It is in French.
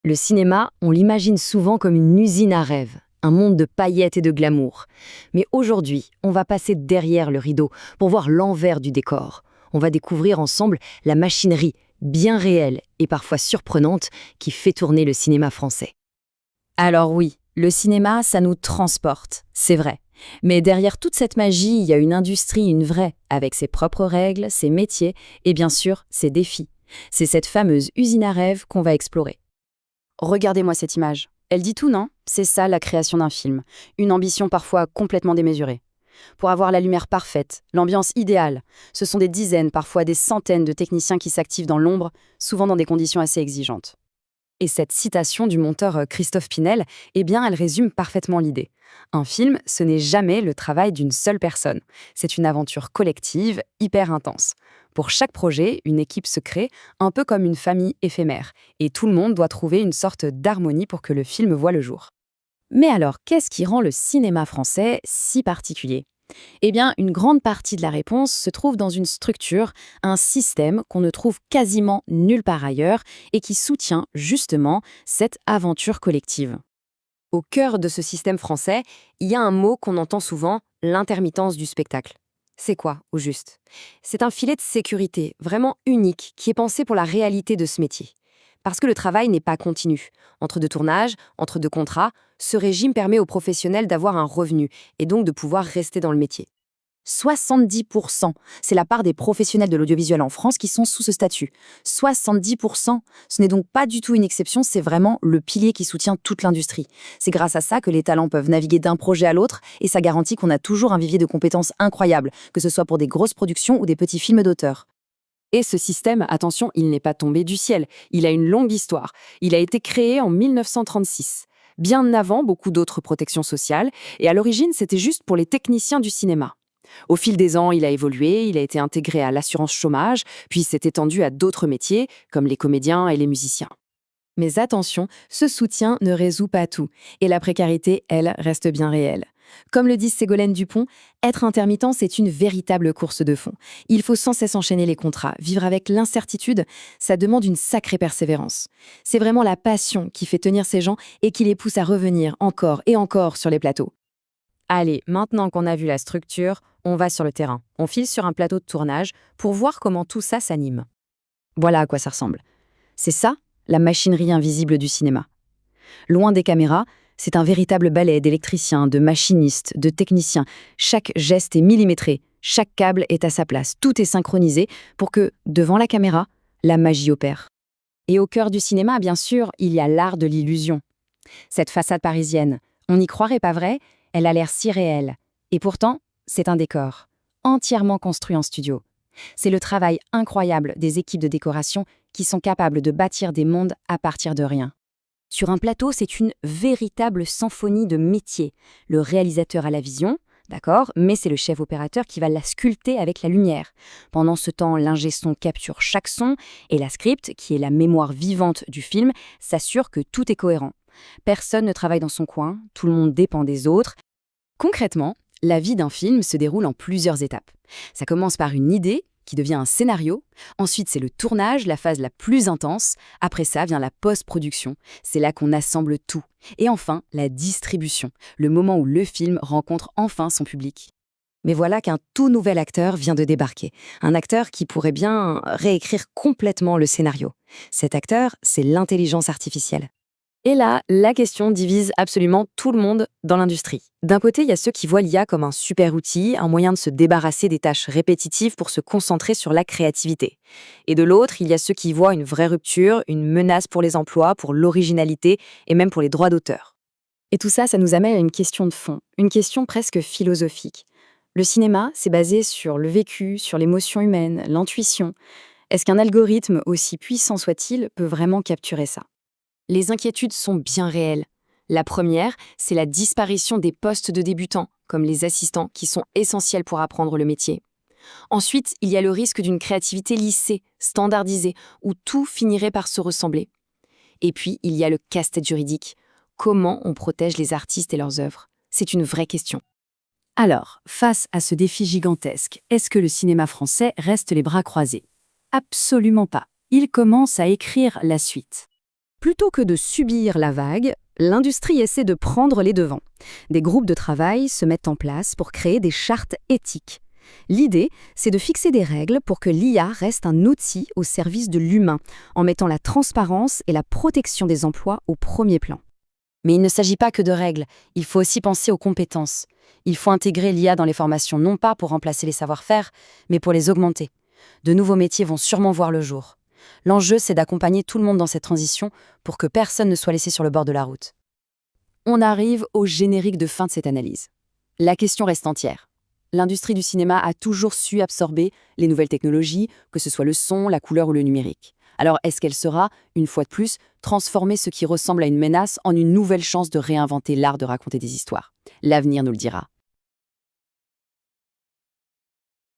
Le cinéma, on l'imagine souvent comme une usine à rêves, un monde de paillettes et de glamour. Mais aujourd'hui, on va passer derrière le rideau pour voir l'envers du décor. On va découvrir ensemble la machinerie bien réelle et parfois surprenante qui fait tourner le cinéma français. Alors oui, le cinéma, ça nous transporte, c'est vrai. Mais derrière toute cette magie, il y a une industrie, une vraie, avec ses propres règles, ses métiers et bien sûr, ses défis. C'est cette fameuse usine à rêves qu'on va explorer. Regardez-moi cette image. Elle dit tout, non? C'est ça la création d'un film. Une ambition parfois complètement démesurée. Pour avoir la lumière parfaite, l'ambiance idéale, ce sont des dizaines, parfois des centaines de techniciens qui s'activent dans l'ombre, souvent dans des conditions assez exigeantes. Et cette citation du monteur Christophe Pinel, eh bien, elle résume parfaitement l'idée. Un film, ce n'est jamais le travail d'une seule personne. C'est une aventure collective, hyper intense. Pour chaque projet, une équipe se crée, un peu comme une famille éphémère. Et tout le monde doit trouver une sorte d'harmonie pour que le film voie le jour. Mais alors, qu'est-ce qui rend le cinéma français si particulier? Eh bien, une grande partie de la réponse se trouve dans une structure, un système qu'on ne trouve quasiment nulle part ailleurs et qui soutient justement cette aventure collective. Au cœur de ce système français, il y a un mot qu'on entend souvent, l'intermittence du spectacle. C'est quoi, au juste? C'est un filet de sécurité vraiment unique qui est pensé pour la réalité de ce métier. Parce que le travail n'est pas continu. Entre deux tournages, entre deux contrats, ce régime permet aux professionnels d'avoir un revenu et donc de pouvoir rester dans le métier. 70%, c'est la part des professionnels de l'audiovisuel en France qui sont sous ce statut. 70%, ce n'est donc pas du tout une exception, c'est vraiment le pilier qui soutient toute l'industrie. C'est grâce à ça que les talents peuvent naviguer d'un projet à l'autre et ça garantit qu'on a toujours un vivier de compétences incroyables, que ce soit pour des grosses productions ou des petits films d'auteur. Et ce système, attention, il n'est pas tombé du ciel. Il a une longue histoire. Il a été créé en 1936, bien avant beaucoup d'autres protections sociales, et à l'origine, c'était juste pour les techniciens du cinéma. Au fil des ans, il a évolué, il a été intégré à l'assurance chômage, puis s'est étendu à d'autres métiers, comme les comédiens et les musiciens. Mais attention, ce soutien ne résout pas tout, et la précarité, elle, reste bien réelle. Comme le dit Ségolène Dupont, être intermittent, c'est une véritable course de fond. Il faut sans cesse enchaîner les contrats. Vivre avec l'incertitude, ça demande une sacrée persévérance. C'est vraiment la passion qui fait tenir ces gens et qui les pousse à revenir encore et encore sur les plateaux. Allez, maintenant qu'on a vu la structure, on va sur le terrain. On file sur un plateau de tournage pour voir comment tout ça s'anime. Voilà à quoi ça ressemble. C'est ça, la machinerie invisible du cinéma. Loin des caméras, c'est un véritable ballet d'électriciens, de machinistes, de techniciens. Chaque geste est millimétré, chaque câble est à sa place, tout est synchronisé pour que, devant la caméra, la magie opère. Et au cœur du cinéma, bien sûr, il y a l'art de l'illusion. Cette façade parisienne, on n'y croirait pas vrai, elle a l'air si réelle. Et pourtant, c'est un décor, entièrement construit en studio. C'est le travail incroyable des équipes de décoration qui sont capables de bâtir des mondes à partir de rien. Sur un plateau, c'est une véritable symphonie de métiers. Le réalisateur a la vision, d'accord, mais c'est le chef opérateur qui va la sculpter avec la lumière. Pendant ce temps, l'ingé son capture chaque son et la script, qui est la mémoire vivante du film, s'assure que tout est cohérent. Personne ne travaille dans son coin, tout le monde dépend des autres. Concrètement, la vie d'un film se déroule en plusieurs étapes. Ça commence par une idée qui devient un scénario. Ensuite, c'est le tournage, la phase la plus intense. Après ça vient la post-production. C'est là qu'on assemble tout. Et enfin, la distribution, le moment où le film rencontre enfin son public. Mais voilà qu'un tout nouvel acteur vient de débarquer. Un acteur qui pourrait bien réécrire complètement le scénario. Cet acteur, c'est l'intelligence artificielle. Et là, la question divise absolument tout le monde dans l'industrie. D'un côté, il y a ceux qui voient l'IA comme un super outil, un moyen de se débarrasser des tâches répétitives pour se concentrer sur la créativité. Et de l'autre, il y a ceux qui y voient une vraie rupture, une menace pour les emplois, pour l'originalité et même pour les droits d'auteur. Et tout ça, ça nous amène à une question de fond, une question presque philosophique. Le cinéma, c'est basé sur le vécu, sur l'émotion humaine, l'intuition. Est-ce qu'un algorithme, aussi puissant soit-il, peut vraiment capturer ça? Les inquiétudes sont bien réelles. La première, c'est la disparition des postes de débutants, comme les assistants, qui sont essentiels pour apprendre le métier. Ensuite, il y a le risque d'une créativité lissée, standardisée, où tout finirait par se ressembler. Et puis, il y a le casse-tête juridique. Comment on protège les artistes et leurs œuvres? C'est une vraie question. Alors, face à ce défi gigantesque, est-ce que le cinéma français reste les bras croisés? Absolument pas. Il commence à écrire la suite. Plutôt que de subir la vague, l'industrie essaie de prendre les devants. Des groupes de travail se mettent en place pour créer des chartes éthiques. L'idée, c'est de fixer des règles pour que l'IA reste un outil au service de l'humain, en mettant la transparence et la protection des emplois au premier plan. Mais il ne s'agit pas que de règles, il faut aussi penser aux compétences. Il faut intégrer l'IA dans les formations non pas pour remplacer les savoir-faire, mais pour les augmenter. De nouveaux métiers vont sûrement voir le jour. L'enjeu, c'est d'accompagner tout le monde dans cette transition pour que personne ne soit laissé sur le bord de la route. On arrive au générique de fin de cette analyse. La question reste entière. L'industrie du cinéma a toujours su absorber les nouvelles technologies, que ce soit le son, la couleur ou le numérique. Alors est-ce qu'elle saura, une fois de plus, transformer ce qui ressemble à une menace en une nouvelle chance de réinventer l'art de raconter des histoires? L'avenir nous le dira.